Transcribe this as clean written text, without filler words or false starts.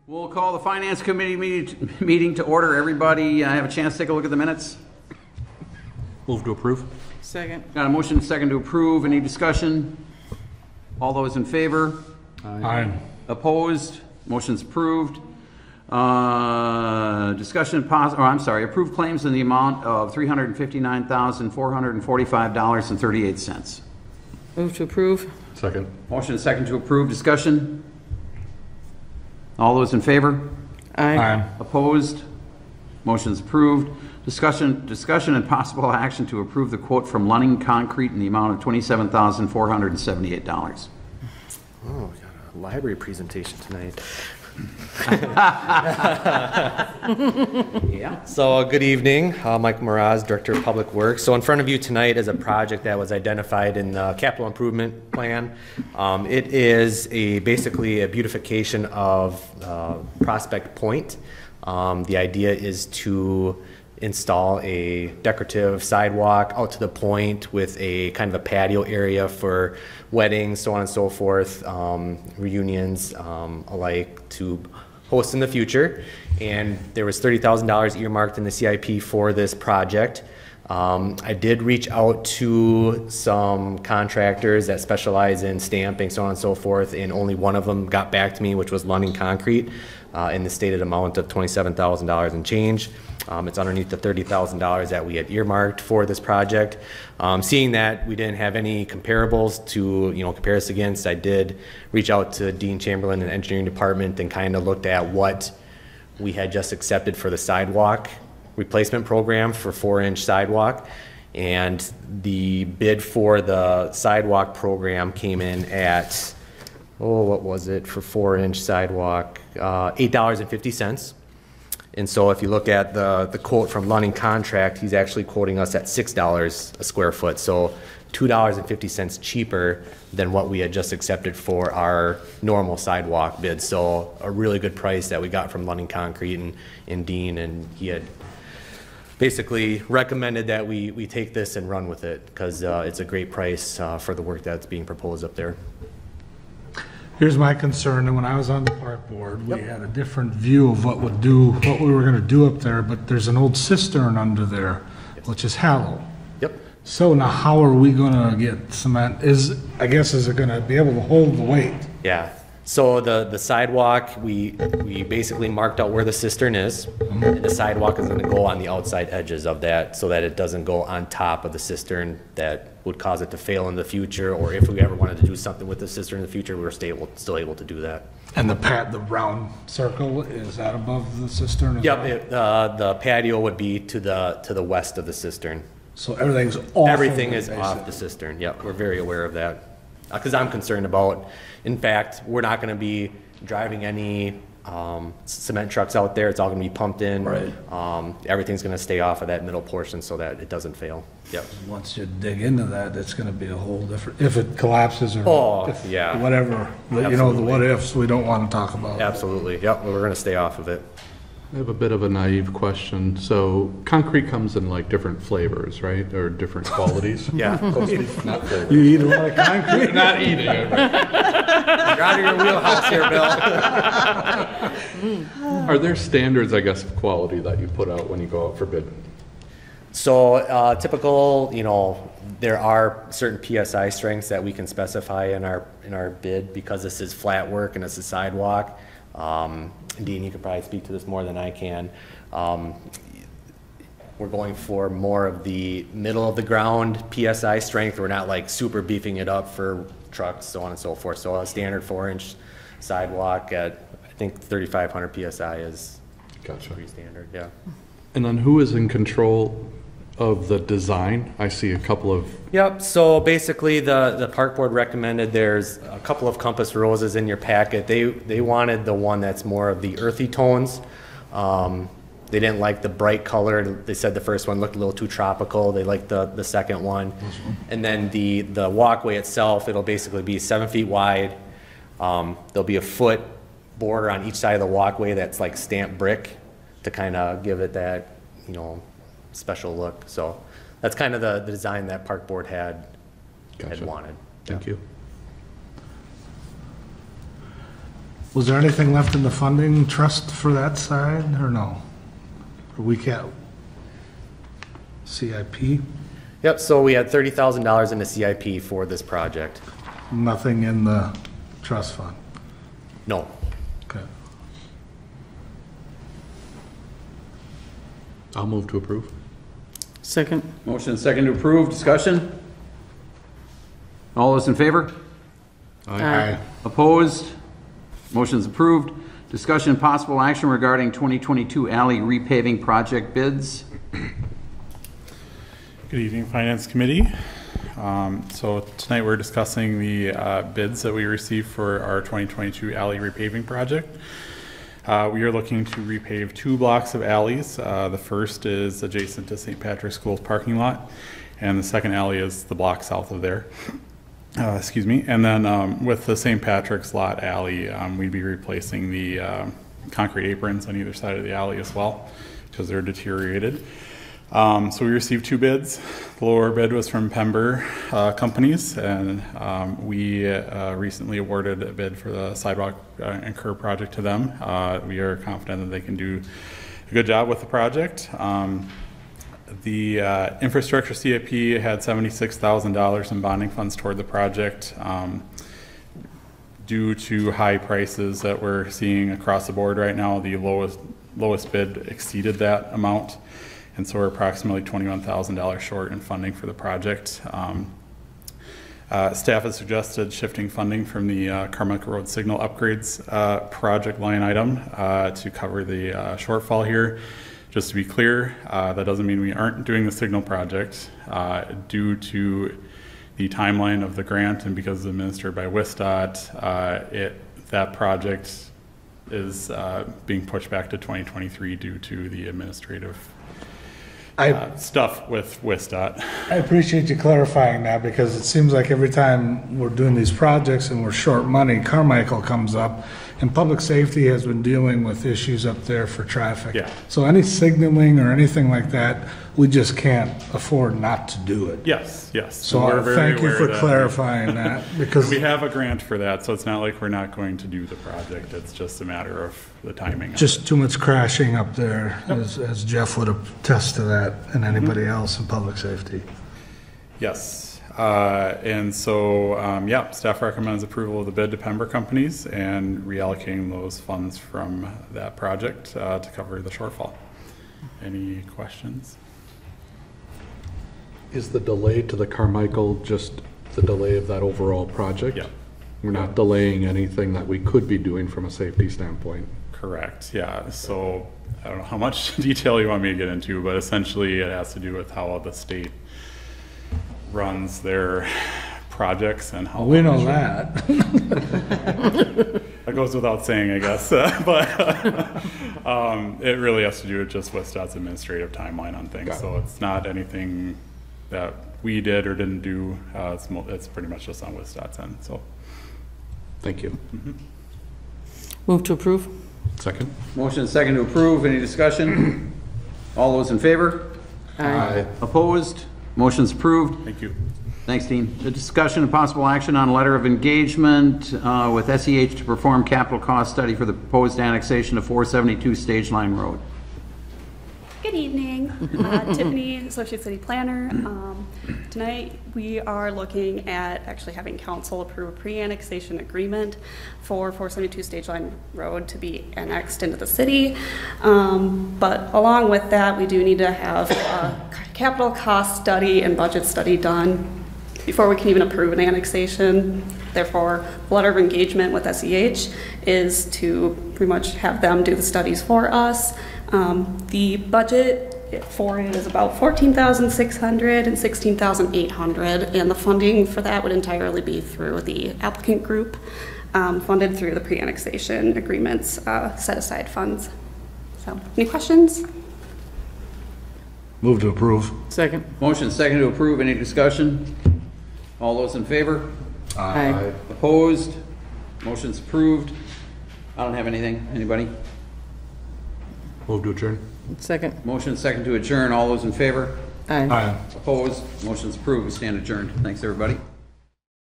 We'll call the Finance Committee meeting to order. Everybody have a chance to take a look at the minutes? Move to approve. Second. Got a motion and second to approve. Any discussion? All those in favor? Aye. Opposed? Motion's approved. Discussion approved claims in the amount of $359,445.38. Move to approve. Second. Motion and second to approve. Discussion? All those in favor? Aye. Opposed? Motion's approved. Discussion and possible action to approve the quote from Lunning Concrete in the amount of $27,478. Oh, we got a library presentation tonight. Yeah. So good evening, Mike Moraz, Director of Public Works. So in front of you tonight is a project that was identified in the capital improvement plan. It is basically a beautification of Prospect Point. The idea is to install a decorative sidewalk out to the point with a kind of a patio area for weddings, so on and so forth, reunions alike to host in the future. And there was $30,000 earmarked in the CIP for this project. I did reach out to some contractors that specialize in stamping, so on and so forth, and only one of them got back to me, which was Lunning Concrete, in the stated amount of $27,000 and change. It's underneath the $30,000 that we had earmarked for this project. Seeing that we didn't have any comparables to compare us against, I did reach out to Dean Chamberlain and engineering department and kind of looked at what we had just accepted for the sidewalk replacement program for 4-inch sidewalk, and the bid for the sidewalk program came in at what was it for 4-inch sidewalk? $8.50. And so if you look at the quote from Lunning Contract, he's actually quoting us at $6 a square foot. So $2.50 cheaper than what we had just accepted for our normal sidewalk bid. So a really good price that we got from Lunning Concrete and Dean, and he had basically recommended that we take this and run with it because it's a great price for the work that's being proposed up there. Here's my concern, and when I was on the park board, we had a different view of what we were gonna do up there, but there's an old cistern under there, which is hollow. Yep. So now how are we gonna get cement? Is it gonna be able to hold the weight? Yeah. So the sidewalk, we basically marked out where the cistern is, and the sidewalk is going to go on the outside edges of that so that it doesn't go on top of the cistern that would cause it to fail in the future, or if we ever wanted to do something with the cistern in the future, we were still able to do that. And the round circle, is that above the cistern as well? Yep, the patio would be to the west of the cistern. So everything's off. Everything is off the cistern. Yep, we're very aware of that. Because I'm concerned about, in fact, we're not going to be driving any cement trucks out there. It's all going to be pumped in. Right. Everything's going to stay off of that middle portion so that it doesn't fail. Yep. Once you dig into that, it's going to be a whole different, if it collapses or yeah. Whatever, the what ifs we don't want to talk about. Absolutely. Yep, we're going to stay off of it. I have a bit of a naive question. So concrete comes in like different flavors, right? Or different qualities? Yeah. Not flavors. You eat a lot of concrete? Not eating it. Right? You're out of your wheelhouse here, Bill. Are there standards, I guess, of quality that you put out when you go out for bid? So typical, there are certain PSI strengths that we can specify in our bid because this is flat work and it's a sidewalk. Dean, you could probably speak to this more than I can. We're going for more of the middle of the ground PSI strength. We're not like super beefing it up for trucks, so on and so forth. So a standard 4-inch sidewalk at, I think, 3,500 PSI is pretty standard, yeah. And then who is in control of the design? I see a couple of... Yep, so basically the park board recommended there's a couple of compass roses in your packet. They wanted the one that's more of the earthy tones. They didn't like the bright color. They said the first one looked a little too tropical. They liked the second one. And then the walkway itself, it'll basically be 7 feet wide. There'll be a foot border on each side of the walkway that's like stamped brick to kind of give it that, special look. So that's kind of the design that park board had wanted. Thank you. Was there anything left in the funding trust for that side, or no? Or we can't? CIP? Yep, so we had $30,000 in the CIP for this project. Nothing in the trust fund? No. Okay. I'll move to approve. Second. Motion and second to approve. Discussion? All those in favor? Aye. Opposed? Motion's approved. Discussion and possible action regarding 2022 alley repaving project bids. Good evening, Finance Committee. So tonight we're discussing the bids that we received for our 2022 alley repaving project. We are looking to repave 2 blocks of alleys. The first is adjacent to St. Patrick's School's parking lot, and the second alley is the block south of there. Excuse me. And then with the St. Patrick's lot alley, we'd be replacing the concrete aprons on either side of the alley as well, because they're deteriorated. So we received 2 bids. The lower bid was from Pember Companies, and we recently awarded a bid for the sidewalk and curb project to them. We are confident that they can do a good job with the project. The infrastructure CIP had $76,000 in bonding funds toward the project. Due to high prices that we're seeing across the board right now, the lowest bid exceeded that amount. And so we're approximately $21,000 short in funding for the project. Staff has suggested shifting funding from the Carmichael Road signal upgrades project line item to cover the shortfall here. Just to be clear, that doesn't mean we aren't doing the signal project. Due to the timeline of the grant and because it's administered by WISDOT, that project is being pushed back to 2023 due to the administrative stuff with WISDOT. I appreciate you clarifying that, because it seems like every time we're doing these projects and we're short money, Carmichael comes up, and public safety has been dealing with issues up there for traffic. Yeah. So any signaling or anything like that, we just can't afford not to do it. Yes, yes. So We're very thank you aware for that clarifying that, because we have a grant for that, so it's not like we're not going to do the project. It's just a matter of the timing. just too much crashing up there, as Jeff would attest to that, and anybody else in public safety. Yes. And so, yeah, staff recommends approval of the bid to Pember Companies and reallocating those funds from that project to cover the shortfall. Any questions? Is the delay to the Carmichael just the delay of that overall project? Yeah. We're not delaying anything that we could be doing from a safety standpoint? Correct, yeah. So I don't know how much detail you want me to get into, but essentially it has to do with how the state runs their projects and how We know that. that goes without saying, I guess. But it really has to do with just WISDOT's administrative timeline on things. So it's not anything that we did or didn't do. It's pretty much just on WISDOT's end. So Thank you. Move to approve. Second? Motion and second to approve. Any discussion? All those in favor? Aye. Opposed? Motion's approved. thank you. Thanks, Dean. The discussion and possible action on a letter of engagement with SEH to perform capital cost study for the proposed annexation of 472 Stage Line Road. Good evening, Tiffany, Associate City Planner. Tonight we are looking at actually having council approve a pre-annexation agreement for 472 Stage Line Road to be annexed into the city. But along with that, we do need to have a capital cost study and budget study done before we can even approve an annexation. Therefore, the letter of engagement with SEH is to pretty much have them do the studies for us. The budget for it is about $14,600 and $16,800, and the funding for that would entirely be through the applicant group, funded through the pre-annexation agreements set aside funds. So, any questions? Move to approve. Second. Motion second to approve. Any discussion? All those in favor? Aye. Opposed? Motion's approved. I don't have anything. Anybody? Move to adjourn? Second. Motion second to adjourn. All those in favor? Aye. Aye. Opposed? Motion's approved. We stand adjourned. Thanks, everybody.